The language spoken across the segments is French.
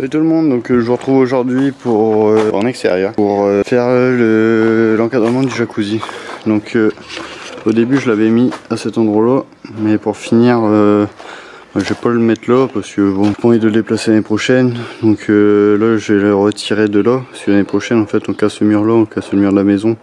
Salut tout le monde, donc je vous retrouve aujourd'hui pour en extérieur pour faire l'encadrement du jacuzzi. Donc au début je l'avais mis à cet endroit là, mais pour finir je vais pas le mettre là parce que bon, j'ai envie de le déplacer l'année prochaine. Donc là je vais le retirer de là parce que l'année prochaine en fait on casse le mur là, on casse le mur de la maison.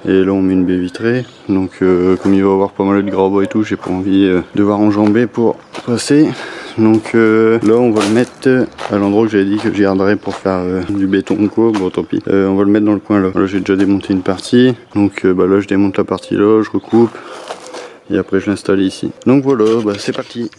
Et là on met une baie vitrée, donc comme il va y avoir pas mal de gravois et tout, j'ai pas envie de devoir enjamber pour passer. Donc là on va le mettre à l'endroit que j'avais dit que je garderais pour faire du béton ou quoi, bon tant pis. On va le mettre dans le coin là. Là j'ai déjà démonté une partie, donc là je démonte la partie là, je recoupe et après je l'installe ici. Donc voilà, c'est parti.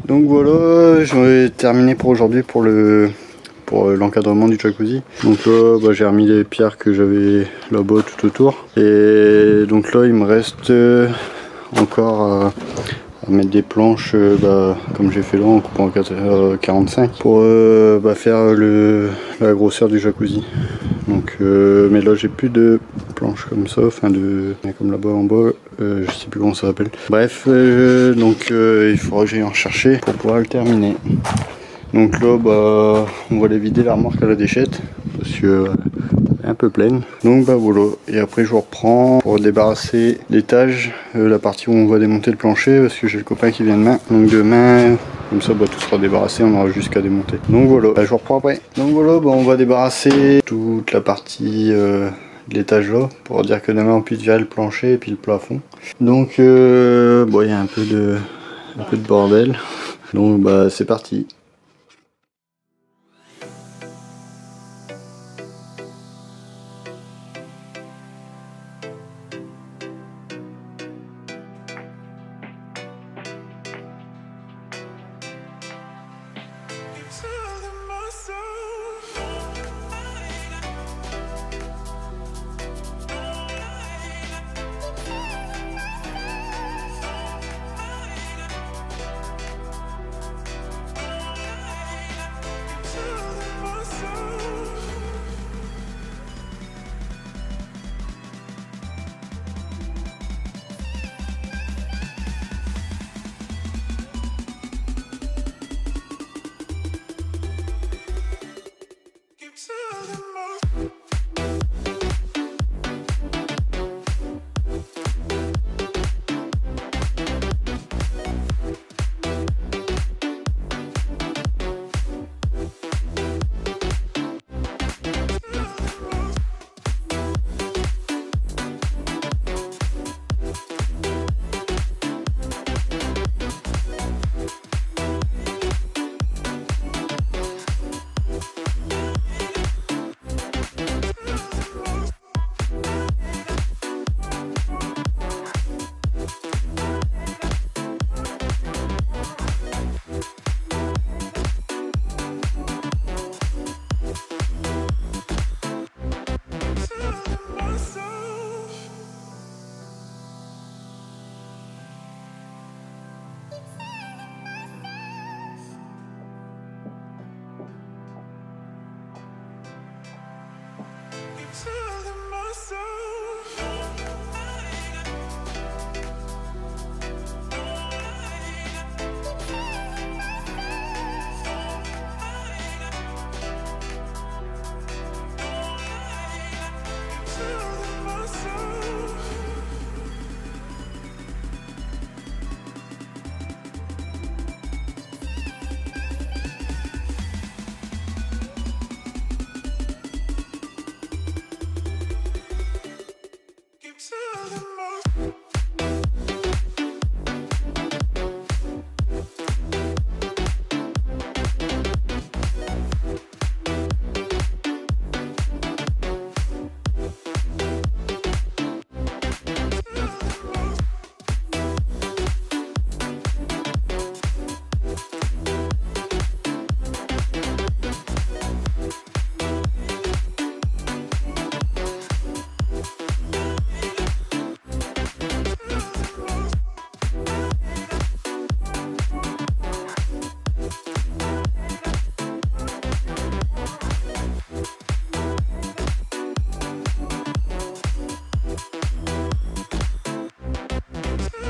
Donc voilà, j'ai terminé pour aujourd'hui pour l'encadrement du jacuzzi. Donc là j'ai remis les pierres que j'avais là-bas tout autour. Et donc là il me reste encore à mettre des planches comme j'ai fait là en coupant 45 pour faire la grosseur du jacuzzi. Donc mais là j'ai plus de planches comme ça, comme là-bas en bas, je sais plus comment ça s'appelle. Bref, il faudra que j'aille en chercher pour pouvoir le terminer. Donc là on va aller vider la remorque à la déchette parce que elle est un peu pleine. Donc voilà, et après je vous reprends pour débarrasser l'étage, la partie où on va démonter le plancher parce que j'ai le copain qui vient demain. Donc demain, comme ça tout sera débarrassé, on aura juste qu'à démonter. Donc voilà, je vous reprends après. Donc voilà, on va débarrasser toute la partie de l'étage là pour dire que demain on puisse virer le plancher et puis le plafond. Donc il y a un peu de bordel. Donc c'est parti.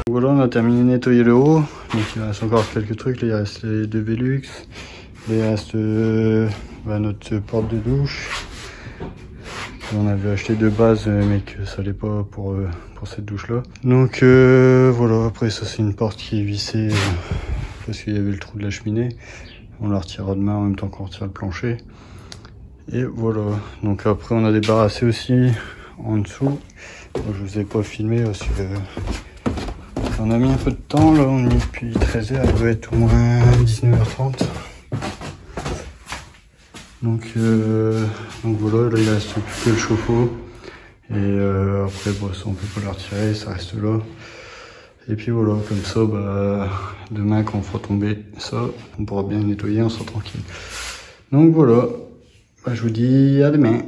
Voilà, on a terminé de nettoyer le haut, donc il reste encore quelques trucs. Là, il reste les deux Velux, il reste notre porte de douche. On avait acheté de base mais que ça allait pas pour cette douche là. Donc voilà, après ça c'est une porte qui est vissée parce qu'il y avait le trou de la cheminée. On la retirera demain en même temps qu'on retire le plancher. Et voilà, donc après on a débarrassé aussi en dessous. Bon, je vous ai pas filmé parce que on a mis un peu de temps, là on est depuis 13h, il doit être au moins 19h30. Donc voilà, là il reste plus que le chauffe-eau. Et après bon, ça on peut pas le retirer, ça reste là. Et puis voilà, comme ça, demain quand on fera tomber ça, on pourra bien nettoyer, on sera tranquille. Donc voilà, je vous dis à demain.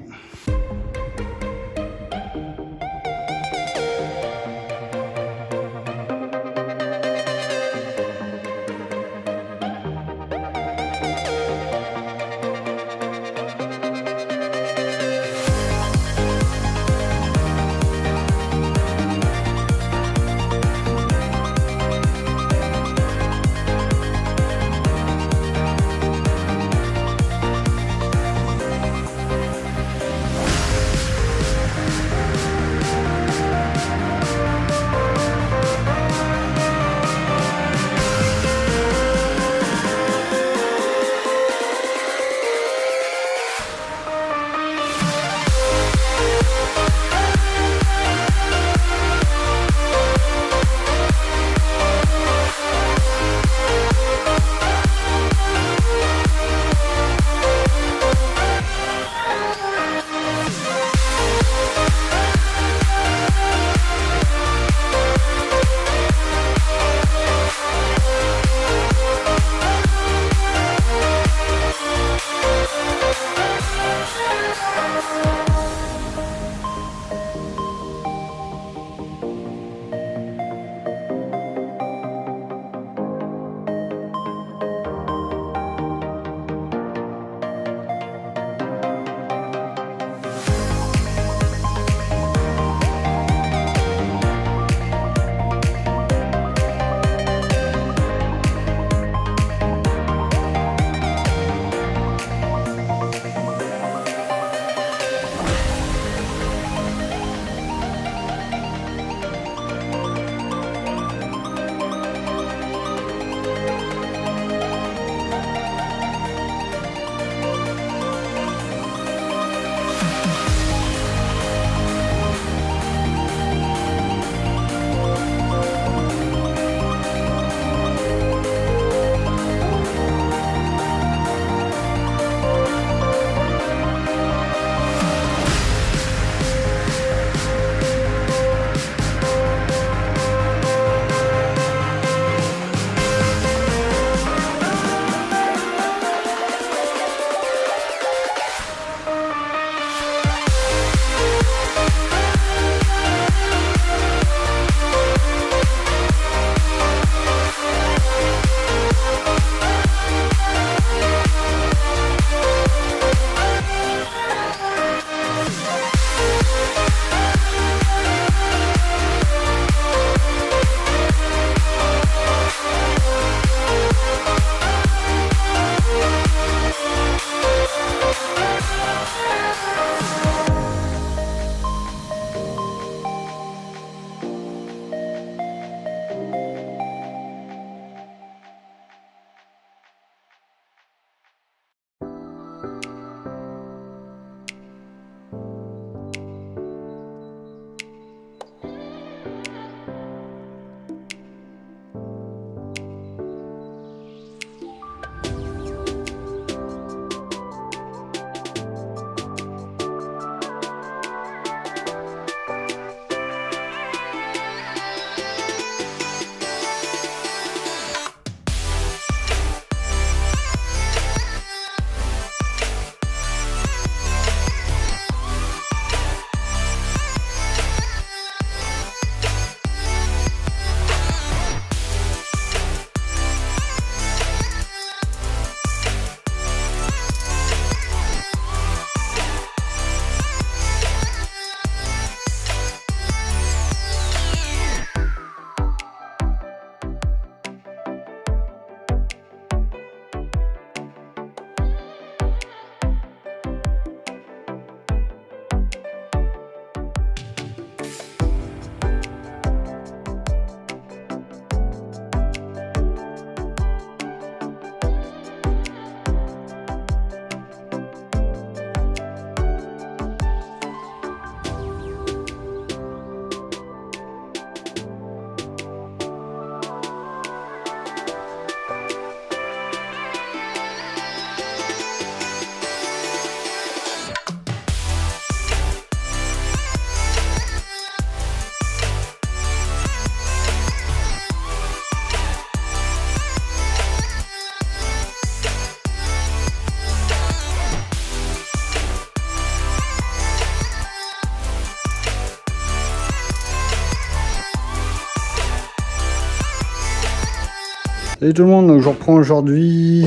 Salut tout le monde, donc je reprends aujourd'hui,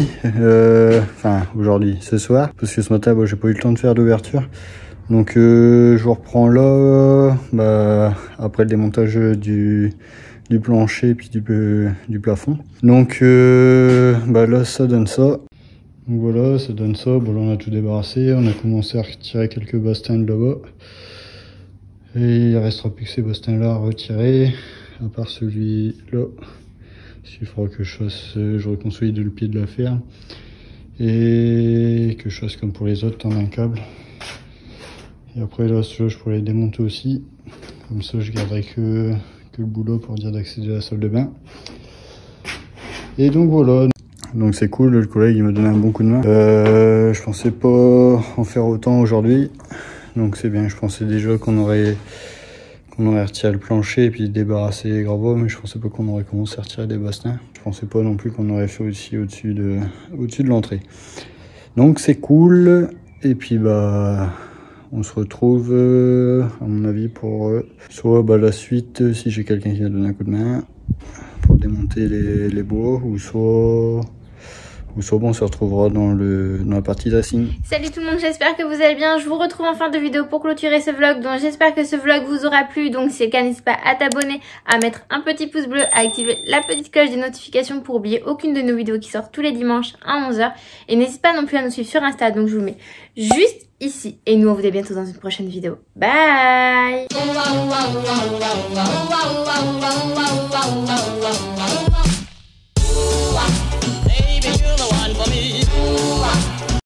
aujourd'hui, ce soir, parce que ce matin j'ai pas eu le temps de faire d'ouverture. Donc je vous reprends là, après le démontage du plancher puis du plafond. Donc là ça donne ça. Donc voilà, ça donne ça. Bon là on a tout débarrassé, on a commencé à retirer quelques bastins de là-bas. Et il restera plus que ces bastins là à retirer, à part celui-là. Il faudra que je reconsolide le pied de la ferme et que je fasse comme pour les autres, tendre un câble. Et après là, ceux-là, je pourrais les démonter aussi. Comme ça, je garderai que le boulot pour dire d'accéder à la salle de bain. Et donc voilà. Donc c'est cool, le collègue il m'a donné un bon coup de main. Je pensais pas en faire autant aujourd'hui. Donc c'est bien, je pensais déjà qu'on aurait retiré le plancher et puis débarrassé les gravats, mais je pensais pas qu'on aurait commencé à retirer des bastins. Je pensais pas non plus qu'on aurait fait aussi au-dessus de l'entrée. Donc c'est cool. Et puis on se retrouve à mon avis pour soit la suite si j'ai quelqu'un qui va donner un coup de main pour démonter les bois, ou soit on se retrouvera dans la partie dressing. Salut tout le monde, j'espère que vous allez bien. Je vous retrouve en fin de vidéo pour clôturer ce vlog. Donc j'espère que ce vlog vous aura plu. Donc si c'est le cas, n'hésite pas à t'abonner, à mettre un petit pouce bleu, à activer la petite cloche des notifications pour oublier aucune de nos vidéos qui sortent tous les dimanches à 11 h. Et n'hésite pas non plus à nous suivre sur Insta. Donc je vous le mets juste ici. Et nous on vous dit à bientôt dans une prochaine vidéo. Bye.